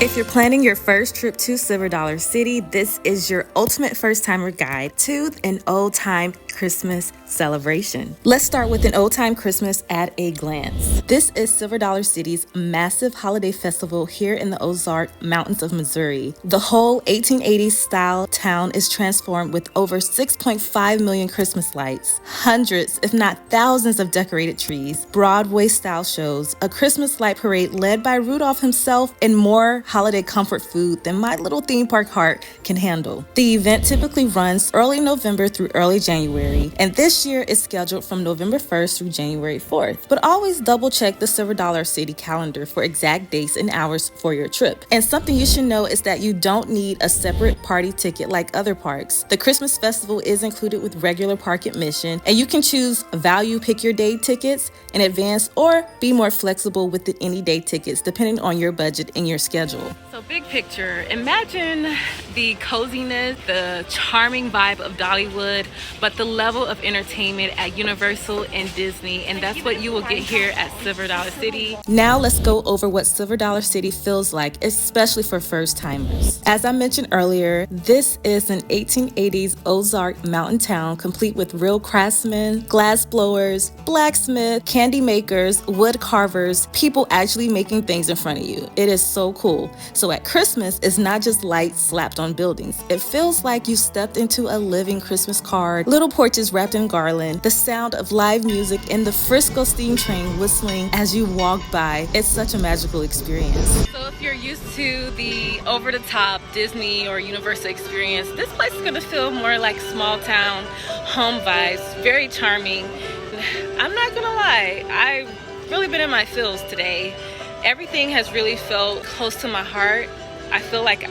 If you're planning your first trip to Silver Dollar City, this is your ultimate first-timer guide to an old-time Christmas celebration. Let's start with an old-time Christmas at a glance. This is Silver Dollar City's massive holiday festival here in the Ozark Mountains of Missouri. The whole 1880s style town is transformed with over 6.5 million Christmas lights, hundreds, if not thousands of decorated trees, Broadway-style shows, a Christmas light parade led by Rudolph himself, and more holiday comfort food than my little theme park heart can handle. The event typically runs early November through early January, and this year is scheduled from November 1st through January 4th. But always double check the Silver Dollar City calendar for exact dates and hours for your trip. And something you should know is that you don't need a separate party ticket like other parks. The Christmas festival is included with regular park admission, and you can choose value pick your day tickets in advance or be more flexible with the any day tickets depending on your budget and your schedule. So big picture, imagine the coziness, the charming vibe of Dollywood, but the level of entertainment at Universal and Disney, and that's what you will get here at Silver Dollar City. Now let's go over what Silver Dollar City feels like, especially for first timers. As I mentioned earlier, this is an 1880s Ozark mountain town complete with real craftsmen, glass blowers, blacksmith, candy makers, wood carvers, people actually making things in front of you. It is so cool. So at Christmas, it's not just lights slapped on buildings. It feels like you stepped into a living Christmas card, little porches wrapped in garland, the sound of live music, and the Frisco steam train whistling as you walk by. It's such a magical experience. So if you're used to the over-the-top Disney or Universal experience, this place is going to feel more like small town home vibes, very charming. I'm not gonna lie, I've really been in my feels today. Everything has really felt close to my heart. I feel like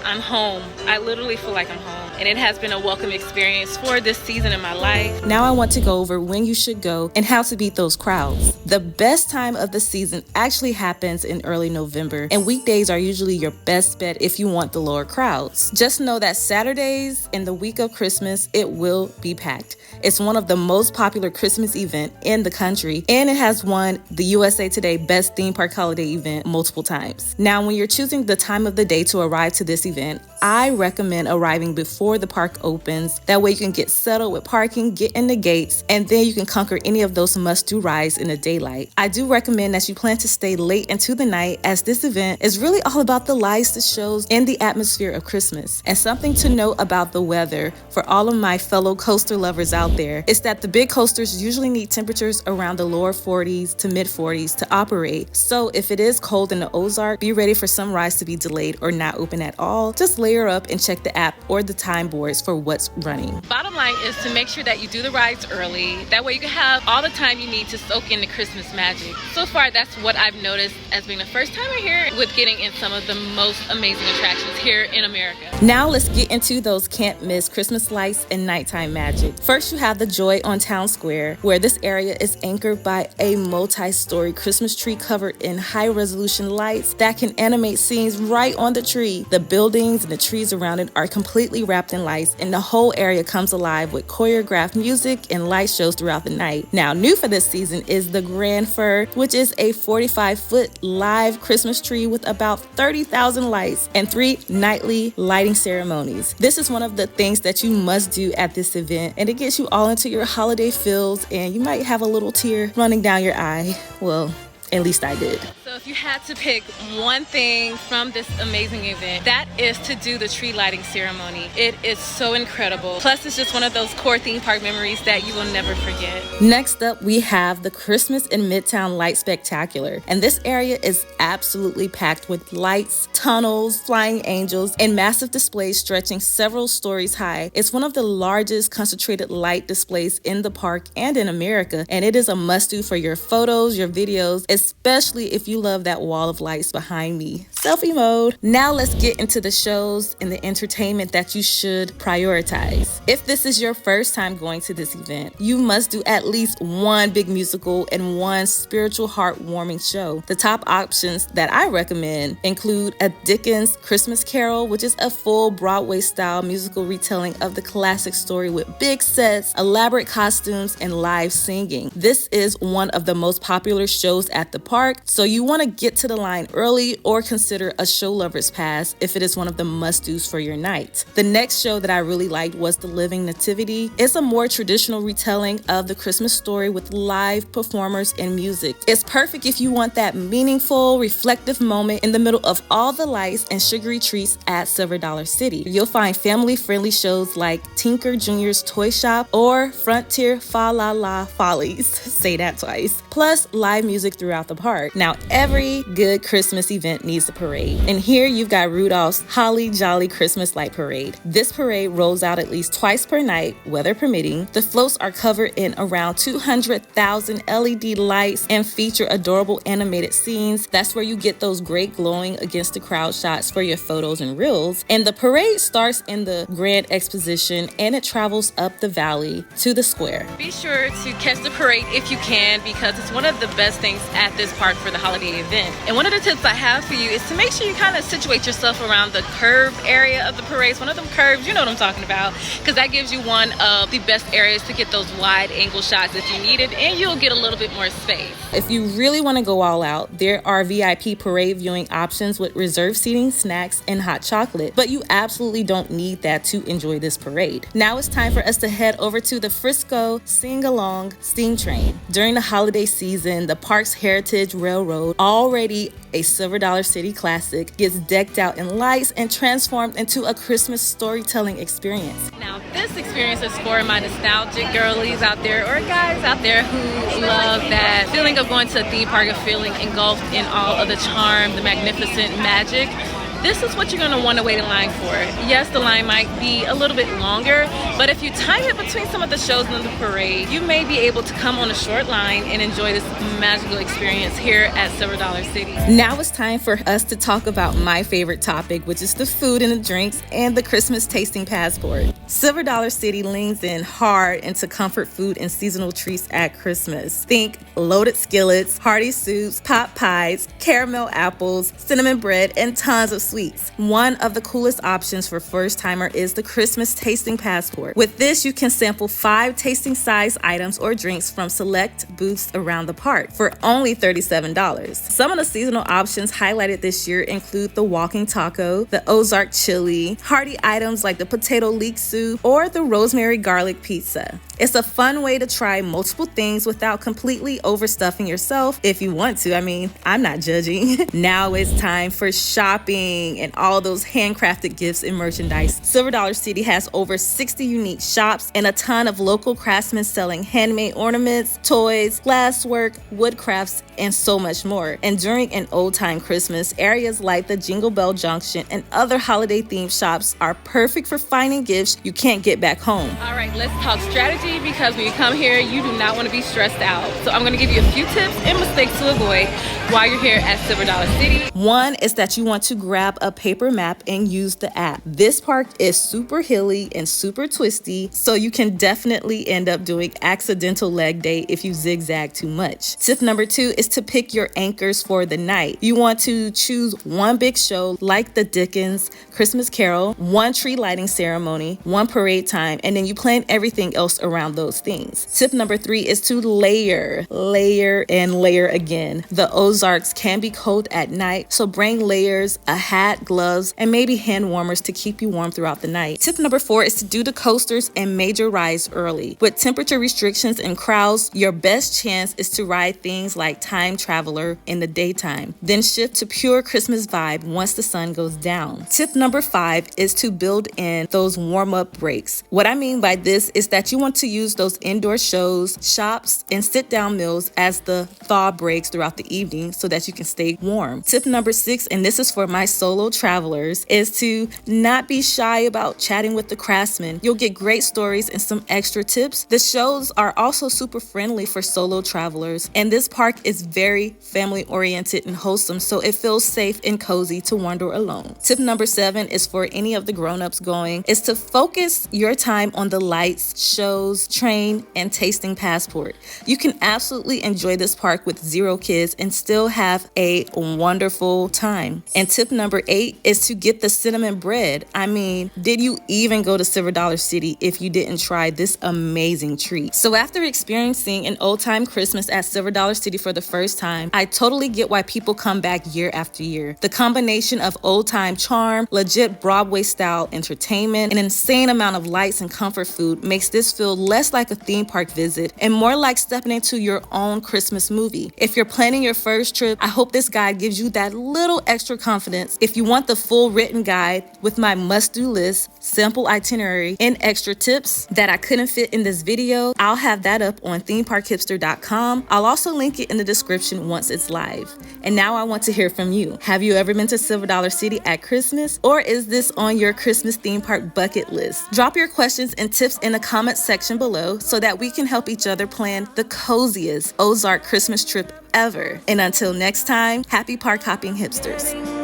I'm home. I literally feel like I'm home. And it has been a welcome experience for this season in my life. Now I want to go over when you should go and how to beat those crowds. The best time of the season actually happens in early November, and weekdays are usually your best bet if you want the lower crowds. Just know that Saturdays in the week of Christmas, it will be packed. It's one of the most popular Christmas events in the country, and it has won the USA Today Best Theme Park Holiday Event multiple times. Now, when you're choosing the time of the day to arrive to this event, I recommend arriving before the park opens. That way you can get settled with parking, get in the gates, and then you can conquer any of those must-do rides in the daylight. I do recommend that you plan to stay late into the night, as this event is really all about the lights, the shows, and the atmosphere of Christmas. And something to note about the weather for all of my fellow coaster lovers out there is that the big coasters usually need temperatures around the lower 40s to mid 40s to operate. So if it is cold in the Ozark, be ready for some rides to be delayed or not open at all. Just layer up and check the app or the time boards for what's running. Bottom line is to make sure that you do the rides early. That way you can have all the time you need to soak in the Christmas magic. So far, that's what I've noticed as being the first timer here with getting in some of the most amazing attractions here in America. Now let's get into those can't miss Christmas lights and nighttime magic. First, you have the Joy on Town Square, where this area is anchored by a multi-story Christmas tree covered in high-resolution lights that can animate scenes right on the tree. The buildings and the trees around it are completely wrapped in lights, and the whole area comes alive with choreographed music and light shows throughout the night. Now, new for this season is the Grand Fir, which is a 45-foot live Christmas tree with about 30,000 lights and 3 nightly lighting ceremonies. This is one of the things that you must do at this event, and it gets you all into your holiday feels, and you might have a little tear running down your eye. Well, at least I did. So if you had to pick one thing from this amazing event, that is to do the tree lighting ceremony. It is so incredible. Plus, it's just one of those core theme park memories that you will never forget. Next up, we have the Christmas in Midtown Light Spectacular. And this area is absolutely packed with lights, tunnels, flying angels, and massive displays stretching several stories high. It's one of the largest concentrated light displays in the park and in America, and it is a must-do for your photos, your videos, especially if you love that wall of lights behind me. Selfie mode. Now let's get into the shows and the entertainment that you should prioritize. If this is your first time going to this event, you must do at least one big musical and one spiritual heartwarming show. The top options that I recommend include a Dickens Christmas Carol, which is a full Broadway-style musical retelling of the classic story with big sets, elaborate costumes, and live singing. This is one of the most popular shows at the park, so you want to get to the line early or consider a show lover's pass if it is one of the must-dos for your night. The next show that I really liked was The Living Nativity. It's a more traditional retelling of the Christmas story with live performers and music. It's perfect if you want that meaningful, reflective moment in the middle of all the lights and sugary treats at Silver Dollar City. You'll find family-friendly shows like Tinker Jr.'s Toy Shop or Frontier Fa La La Follies. Say that twice. Plus live music throughout the park. Now, every good Christmas event needs a parade. And here you've got Rudolph's Holly Jolly Christmas Light Parade. This parade rolls out at least twice per night, weather permitting. The floats are covered in around 200,000 LED lights and feature adorable animated scenes. That's where you get those great glowing against the crowd shots for your photos and reels. And the parade starts in the Grand Exposition and it travels up the valley to the square. Be sure to catch the parade if you can, because it's one of the best things at this park for the holiday event. And one of the tips I have for you is to make sure you kind of situate yourself around the curved area of the parade. One of them curves, you know what I'm talking about, because that gives you one of the best areas to get those wide angle shots if you need it, and you'll get a little bit more space. If you really want to go all out, there are VIP parade viewing options with reserved seating, snacks, and hot chocolate, but you absolutely don't need that to enjoy this parade. Now it's time for us to head over to the Frisco Sing-Along Steam Train. During the holiday season, the park's Heritage Railroad, already a Silver Dollar City classic, gets decked out in lights and transformed into a Christmas storytelling experience. Now, this experience is for my nostalgic girlies out there, or guys out there who love that feeling of going to a theme park, of feeling engulfed in all of the charm, the magnificent magic. This is what you're going to want to wait in line for. Yes, the line might be a little bit longer, but if you time it between some of the shows in the parade, you may be able to come on a short line and enjoy this magical experience here at Silver Dollar City. Now it's time for us to talk about my favorite topic, which is the food and the drinks and the Christmas tasting passport. Silver Dollar City leans in hard into comfort food and seasonal treats at Christmas. Think loaded skillets, hearty soups, pot pies, caramel apples, cinnamon bread, and tons of sweets. One of the coolest options for first timer is the Christmas tasting passport. With this, you can sample 5 tasting size items or drinks from select booths around the park for only $37. Some of the seasonal options highlighted this year include the walking taco, the Ozark chili, hearty items like the potato leek soup, or the rosemary garlic pizza. It's a fun way to try multiple things without completely overstuffing yourself if you want to. I mean, I'm not judging. Now it's time for shopping and all those handcrafted gifts and merchandise. Silver Dollar City has over 60 unique shops and a ton of local craftsmen selling handmade ornaments, toys, glasswork, wood crafts, and so much more. And during an old-time Christmas, areas like the Jingle Bell Junction and other holiday-themed shops are perfect for finding gifts you can't get back home. All right, let's talk strategy, because when you come here, you do not want to be stressed out. So I'm going to give you a few tips and mistakes to avoid while you're here at Silver Dollar City. One is that you want to grab a paper map and use the app. This park is super hilly and super twisty, so you can definitely end up doing accidental leg day if you zigzag too much. Tip number 2 is to pick your anchors for the night. You want to choose one big show like the Dickens Christmas Carol, one tree lighting ceremony, one parade time, and then you plan everything else around those things. Tip number 3 is to layer, and layer again. The Ozarks can be cold at night, so bring layers, a hat, gloves, and maybe hand warmers to keep you warm throughout the night. Tip number 4 is to do the coasters and major rides early. With temperature restrictions and crowds, your best chance is to ride things like Time Traveler in the daytime, then shift to pure Christmas vibe once the sun goes down. Tip number 5 is to build in those warm-up breaks. What I mean by this is that you want to use those indoor shows, shops, and sit-down meals as the thaw breaks throughout the evening so that you can stay warm. Tip number 6, and this is for my solo travelers, is to not be shy about chatting with the craftsmen. You'll get great stories and some extra tips. The shows are also super friendly for solo travelers, and this park is very family-oriented and wholesome, so it feels safe and cozy to wander alone. Tip number 7 is for any of the grown-ups going, is to focus your time on the lights, shows, train, and tasting passport. You can absolutely enjoy this park with 0 kids and still have a wonderful time. And tip number Number 8 is to get the cinnamon bread. I mean, did you even go to Silver Dollar City if you didn't try this amazing treat? So after experiencing an old time Christmas at Silver Dollar City for the first time, I totally get why people come back year after year. The combination of old time charm, legit Broadway-style entertainment, an insane amount of lights and comfort food makes this feel less like a theme park visit and more like stepping into your own Christmas movie. If you're planning your first trip, I hope this guide gives you that little extra confidence. If you want the full written guide with my must-do list, simple itinerary, and extra tips that I couldn't fit in this video, I'll have that up on ThemeParkHipster.com. I'll also link it in the description once it's live. And now I want to hear from you. Have you ever been to Silver Dollar City at Christmas? Or is this on your Christmas theme park bucket list? Drop your questions and tips in the comment section below so that we can help each other plan the coziest Ozark Christmas trip ever. And until next time, happy park hopping hipsters.